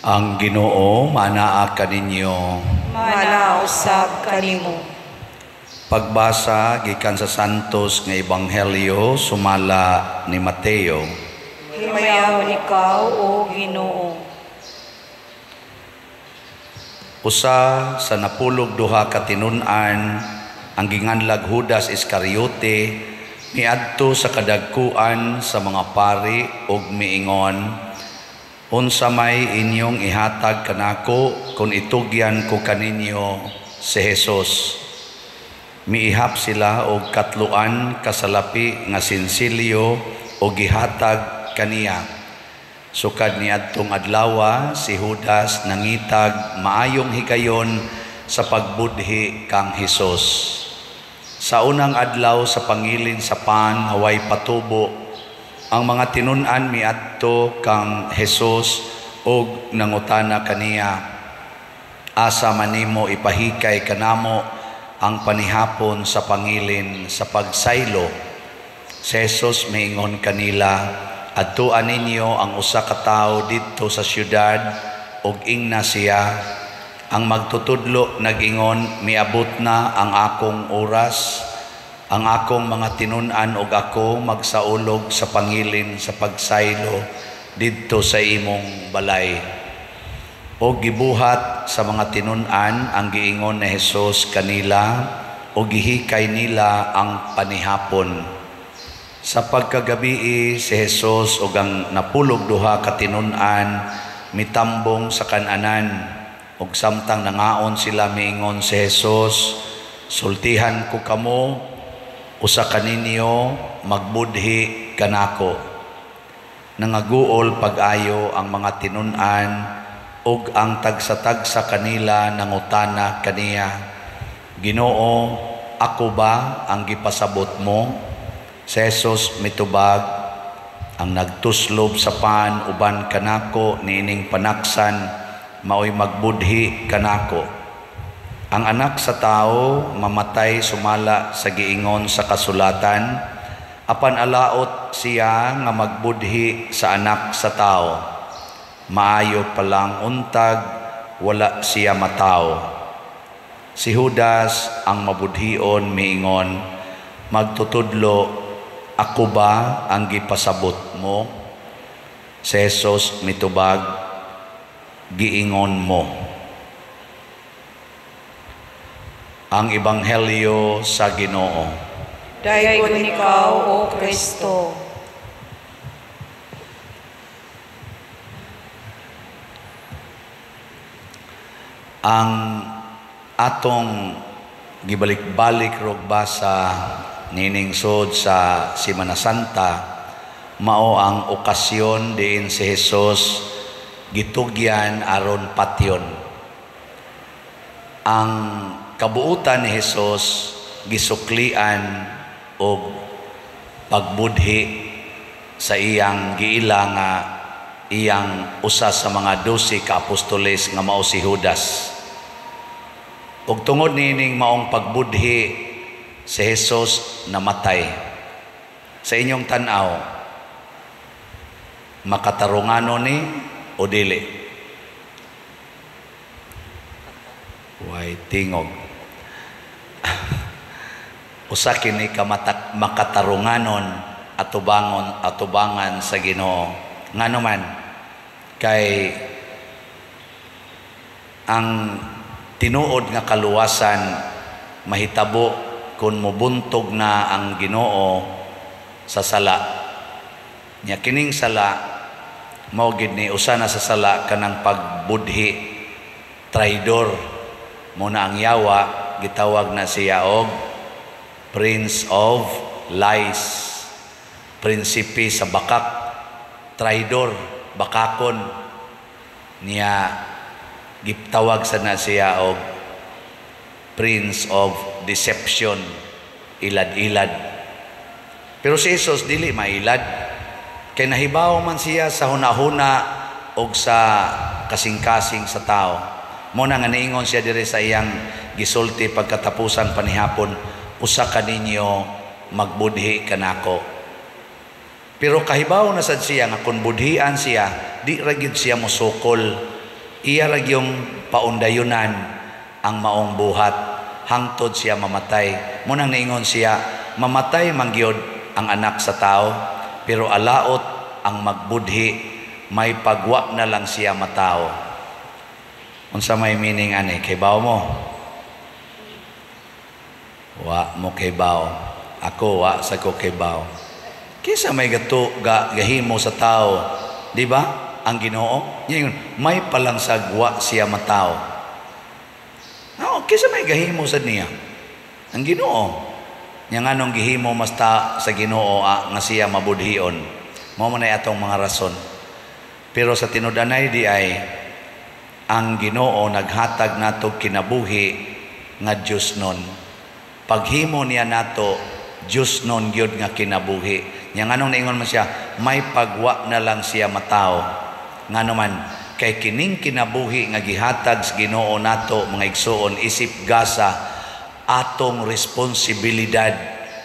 Ang Ginoo manaa kaninyo. Manausab kanimo. Pagbasa gikan sa Santos nga Ebanghelyo sumala ni Mateo. Himayaw ikaw, O Ginoo. Usa sa napulog duha ka tinun-an ang ginganlag Judas Iscariote niadto sa kadagkuan sa mga pari ug miingon, unsa may inyong ihatag kanako kung itugyan ko kaninyo si Jesus. Miihap sila og katluan kasalapi nga sinsilyo o gihatag kaniya. Sukad niadtong adlaw si Judas nangitag maayong higayon sa pagbudhi kang Hesus. Sa unang adlaw sa pangilin sa pan haway patubo, ang mga tinun-an miadto kang Hesus og nangutana kaniya, asa man nimo ipahikay kanamo ang panihapon sa pangilin sa pagsaylo. Si Jesus miingon kanila, adtuan ninyo ang usa ka tawo didto sa syudad ug ingna siya. Ang magtutudlo nag-ingon, miabot na ang akong oras, ang akong mga tinun-an ug ako magsaulog sa pangilin sa pagsaylo didto sa imong balay. O gibuhat sa mga tinun-an ang giingon ni Jesus kanila o gihikay nila ang panihapon. Sa pagkagabi si Jesus ug ang napulog duha ka tinun-an mitambong sa kan-anan ug samtang nangaon sila miingon si Jesus, sultihan ko kamo, usa kaninyo magbudhi kanako. Nangaguol pag-ayo ang mga tinun-an ug ang tagsa-tagsa kanila nangutana kaniya, Ginoo, ako ba ang gipasabot mo? Si Jesus mitubag, ang nagtuslob sa pan uban kanako niining panaksan maoy magbudhi kanako. Ang anak sa tao mamatay sumala sa giingon sa kasulatan, apan alaot siya nga magbudhi sa anak sa tao. Maayo palang untag wala siya matao. Si Judas ang mabudhion miingon, magtutudlo, ako ba ang gipasabot mo? Si Jesus mitubag, giingon mo. Ang Ebanghelyo sa Ginoo. Dayon ikaw, O Kristo. Ang atong gibalik-balik rog basa nining sod sa Semana Santa mao ang okasyon diin si Jesus gitugyan aron patyon. Ang kabuutan ni Jesus gisuklian og pagbudhi sa iyang giila nga iyang usa sa mga 12 ka apostoles nga mao si Judas. Ug tungod nining maong pagbudhi si Jesus namatay. Sa inyong tan-aw, makatarungano ni o dili? Way tingog. Usa kini ka makatarunganon atubangan sa Ginoo. Ngano man kay ang tinuod nga kaluwasan mahitabo kung mubuntog na ang Ginoo sa sala. Nya kining sala mao gid ni usa na sa sala kanang pagbudhi, traidor. Muna ang yawa gitawag na siya og Prince of Lies, prinsipe sa bakak, traidor, bakakon. Niya gitawag sa na siya og Prince of Deception, ilad-ilad. Pero si Jesus dili mailad. Kay nahibaw man siya sa hunahuna o sa kasing-kasing sa tao. Muna nga niingon siya dire sa iyang gisulti pagkatapusan panihapon, usa ka ninyo magbudhi kanako. Pero kahibaw na sad siya nga kung budhian siya, di ra gid siya mosukol Iya ra yung paundayunan ang maong buhat hangtod siya mamatay. Munang niingon siya, mamatay mangyod ang anak sa tao, pero alaot ang magbudhi, may pagwa na lang siya matao. Unsa may meaning ani? Kaybaw mo? Wa mo kaybaw. Ako wa sa ko kaybaw. Kisa may gahimo sa tao, di ba? Ang Ginoo, yun, may palang sagwa siya matao. No, kisa may gahimo sa niya. Ang Ginoo, yang anong gihimo masta sa Ginoo nga siya mabudhion. Mao man ay atong mga rason. Pero sa tinud-anay di ay ang Ginoo naghatag nato kinabuhi nga Dios nun. Paghimo niya nato Dios nun gyud nga kinabuhi. Yang anong naingon man siya, may pagwa na lang siya matao. Nga naman, kay kining kinabuhi nga gihatag sa Ginoo nato mga igsoon isip gasa atong responsibilidad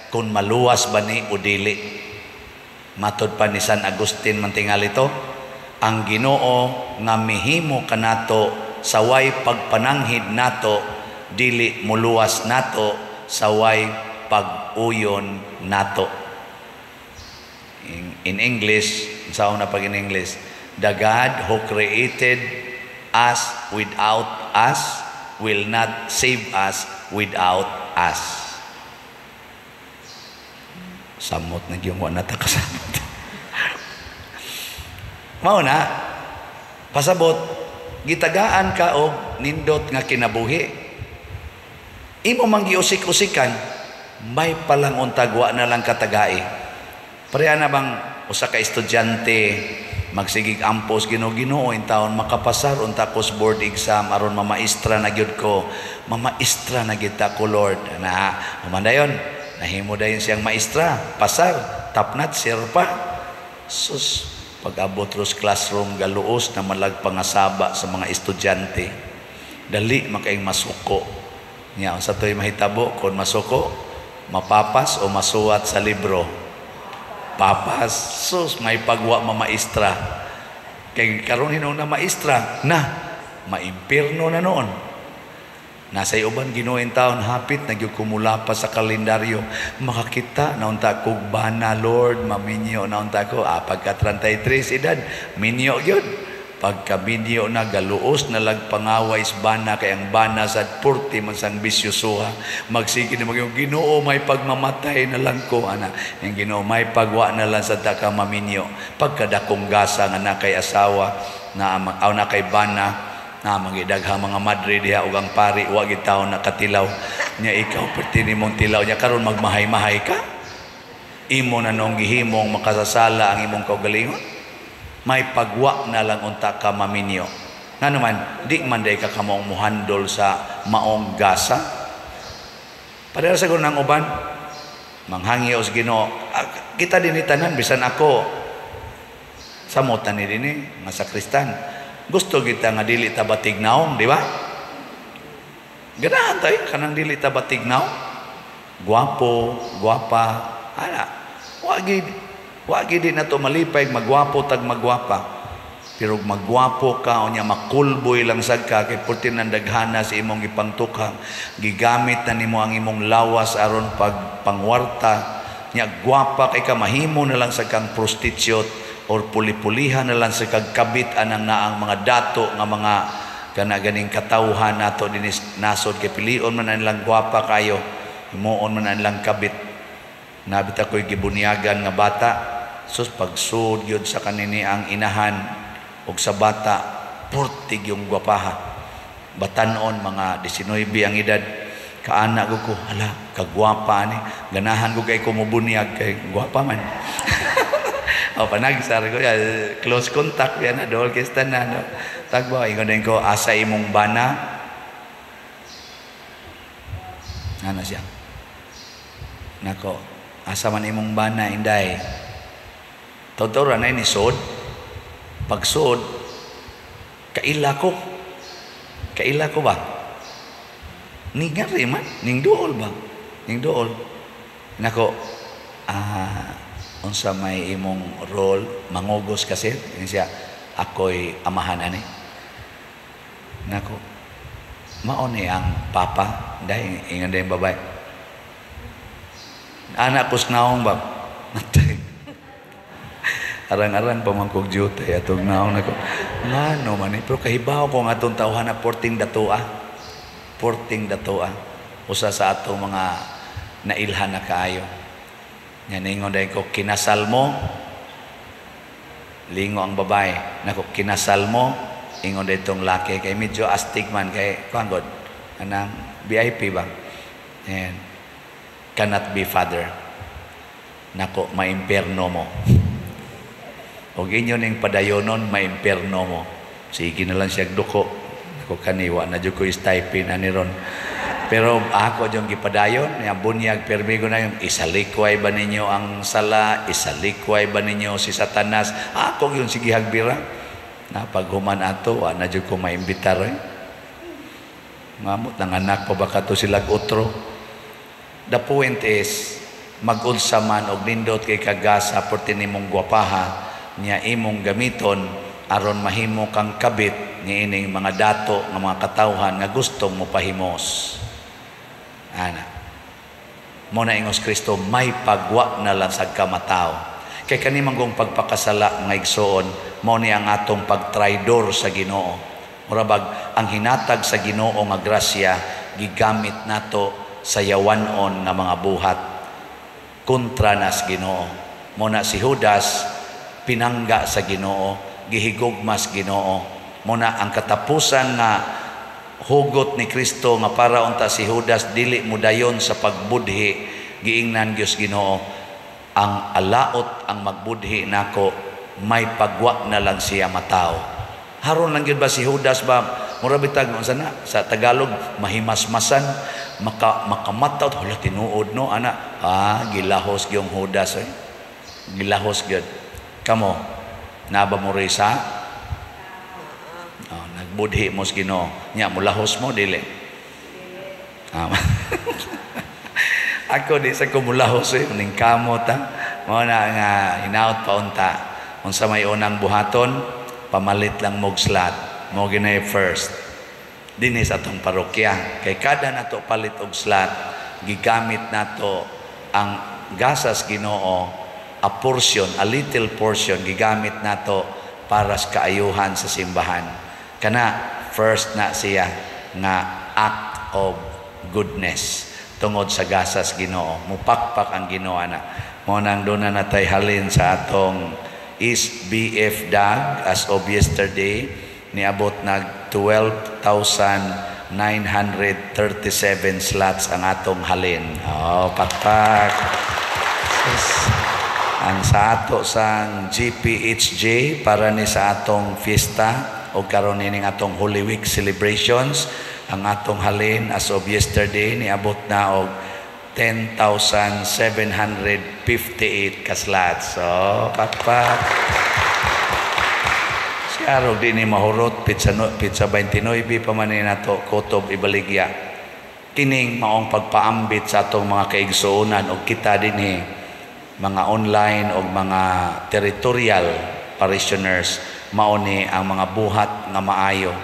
kung maluwas ba ni o dili. Matod pa ni San Agustin man tingali to, ang Ginoo nga mihimo kanato saway pagpananghid nato dili muluwas nato saway pag-uyon nato. In English, sa una pag in English, the God who created us without us will not save us without us. Samot na yung wala natakamot. Mauna, pasabot, gitagaan ka og nindot nga kinabuhi. Imo mang giusik-usikan, may palang untagwa na lang katagai. Pareha na bang usa ka estudyante magsigig ampos Ginoo in taon makapasar unta ko board exam aron mamaistra na gyud ko. Mamaistra na gyud ta ko Lord. Na mandayon, nahimo dayon siyang maistra, pasar, tapnat sirpa. Sus, pag-abot ros classroom galuos na malag pangasaba sa mga estudyante. Dali makaing masuko. Nya sa toy mahitabo kon masuko, mapapas o masuwat sa libro. Papas, sus, may pagwa mamaistra. Kay karon hinong na maistra, na, maimpirno na noon. Nasa uban ginuin taon, hapit, nagyukumula pa sa kalendaryo. Makakita, naunta kong bana, Lord, maminyo, naunta ko, pagka 33 edad, minyo yun. Pagka minyo na, galuos na lagpangaway bana, kay ang bana sa 40 man sang bisyusuha. Magsige na yung Ginoo, may pagmamatay na lang ko, ana. Yung Ginoo, may pagwa na lang sa taka maminyo. Pagkadakong gasa nga na kay asawa, na kay bana, na magidagha mga madre diha ug ang pari wa gid tawo nakatilaw nya ikaw pertini mong tilaw nya karon magmahay-mahay ka imo na nung gihimong makasasala ang imong kaugalingon may pagwa na lang unta ka maminyo nga naman di man day ka kamong muhandol sa maong gasa padala sa gunang uban manghangi os Ginoo kita din itanan bisan ako samutan ni dinhi nga sakristan. Gusto kita nga dili ta batignaw, di ba? Ganahan tayo kanang dili ta batignaw. Guwapo, guwapa, ana. Wagi di na to malipay magwapo tag magwapa. Pero magwapo ka o niya makulboy lang sad ka kay putin ng daghana sa imong ipangtukhang. Gigamit na nimo ang imong lawas aron pangwarta. Nya guwapa kay ka mahimo na lang sa kang prostitute or puli-pulihan na lang sa kagkabit anang naang mga dato nga mga kanaganing katawhan nato dinis nasod kay pilion man ang gwapa kayo himuon man ang kabit nabit ako'y gibunyagan nga bata sus pagsud yun sa kanini ang inahan og sa bata portig yung gwapaha batanon mga 19 ang edad kaana ko hala kagwapa ni ganahan ko kay kumubunyag kay gwapa man panagsar ko close contact yan na dool kistan na no? Tagba ingon din ko asa imong bana ano siya nako asa man imong bana inday totoo na ni sod pagsod kaila ko ba ning ngari man ning duol ba ning duol nako unsa may imong role mangugos kasi siya ako'y amahan ani Nako, mao ni ang papa, dahil ingon dahil babay. Anak ko snaong ba? Arang-arang pamangkog jutay atong naong nako. Ngano man ni, pero kahibaw ko nga atong tawhan na porting datoa. Porting datoa. Usa sa atong mga nailhan na kaayo. Yan ingon dahil ko, kinasal mo, lingo ang babae. Nako, kinasal mo, ingon dahil itong laki. Kay medyo astig man, kay kuanggod. Anang VIP ba? And cannot be father. Nako, maimperno mo. O inyo ning padayonon, maimperno mo. Sige na lang siya duko. Nako, kaniwa na dyan ko istaypin ani ron. Pero ako yung gipadayon, yung bunyag, permigo na yung isalikway ba ninyo ang sala, isalikway ba ninyo si Satanas, ako yung sige hagbira. Na paghuman ato, na dyan ko maimbitar. Mamot ng anak pa baka to sila utro. The point is, mag-unsa man og nindot kay kagasa porti nimong gwapaha, niya imong gamiton, aron mahimo kang kabit, ni ining mga dato, ng mga katawhan, nga gustong mo pahimos. Ana mo na ingos Kristo, may pagwa na lang sa kamatao. Kay kanimanggong pagpakasala nga igsoon, mo ni ang atong pagtraidor sa Ginoo. Murabag ang hinatag sa Ginoo nga grasya gigamit nato sa yawanon nga mga buhat kontra nas Ginoo. Mo na si Judas pinangga sa Ginoo, gihigugmas Ginoo. Mo na ang katapusan nga hugot ni Kristo nga para unta si Judas dili mudayon sa pagbudhi, giingnan Dios Ginoo, ang alaot ang magbudhi nako, may pagwa na lang siya matao. Haron lang gyud ba si Judas ba mura bitag unsa na sa Tagalog mahimasmasan, makamataw, hala tinuod no ana, gilahos gyung Judas gilahos gyud. Kamo naba mo risa nagbudhi mo sa Ginoo nya mulahos mo dili. Ako di sa ko mulahos ning kamot mo na nga hinaut pa unta unsa may unang buhaton, pamalit lang mog slot mo ginay first dinhi sa atong parokya. Kay kada nato palit og slot, gigamit nato ang gasas Ginoo, a portion, a little portion gigamit nato para sa kaayuhan sa simbahan. Kana first na siya nga act of goodness tungod sa gasas Ginoo. Mupakpak ang Ginoo na. Mo nang doon na natay halin sa atong East BF DAG as of yesterday, niabot nag 12,937 slots ang atong halin. Pakpak. Ang sa ato sang GPHJ para ni sa atong fiesta o karon ining atong Holy Week celebrations, ang atong halin as of yesterday niabot na og 10,758 ka slots. So, pakpak. Siya din ni mahurot pizza 29 pa man ni nato kutob ibaligya. Kining maong pagpaambit sa atong mga kaigsuonan og kita dinhi mga online o mga territorial parishioners, mauni ang mga buhat nga maayo.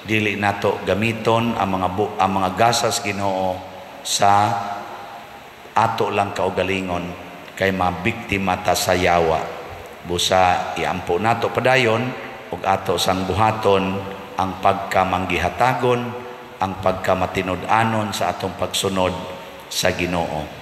Dili nato gamiton ang mga gasas Ginoo sa ato lang kaugalingon kay mabiktima ta sa yawa. Busa iampo nato padayon ug ato sang buhaton ang pagkamanggihatagon, ang pagkamatinud-anon sa atong pagsunod sa Ginoo.